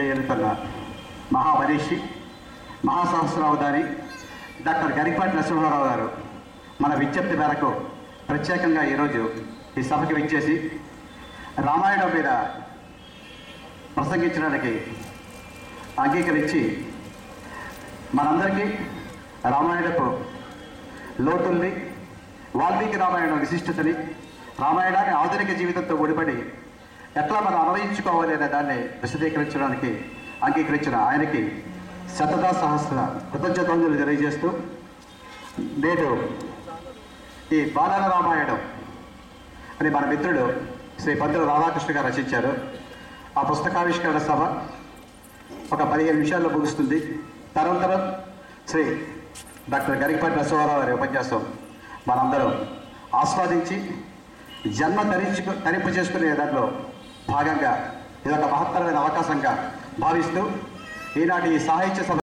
ఏలుతున్న మహామనీషి మహాసహస్రావధాని doctor Garikapati Narasimha Rao గారు మన విజ్ఞప్తి మేరకు ప్రత్యేకంగా ఈరోజు ఈ సభకి విచ్చేసి రామాయణం మీద ప్రసంగించడానికి అంగీకరించి మనందరికీ రామాయణపు లోతుల్ని, వాల్మీకి రామాయణం విశిష్టతని, రామాయణాన్ని ఆధునిక జీవితంతో ముడిపడి ఎట్లా మనం అన్వయించుకోవాలి అనే దాన్ని విశదీకరించడానికి అంగీకరించిన ఆయనకి శతదా సహస్ర కృతజ్ఞతలు తెలియజేస్తూ, నేడు ఈ బాలల రామాయణం అని మన మిత్రుడు శ్రీ పంతులు రాధాకృష్ణ గారు రచించారు. ఆ పుస్తకావిష్కరణ సభ ఒక 15 నిమిషాల్లో ముగుస్తుంది. తరంతరం శ్రీ డాక్టర్ గరికపాటి నరసింహారావు గారి ఉపన్యాసం మనందరం ఆస్వాదించి జన్మ తరింపు చేసుకునే దాంట్లో భాగంగా ఇదొక మహత్తరమైన అవకాశంగా భావిస్తూ ఈనాటి ఈ సాహిత్య సభ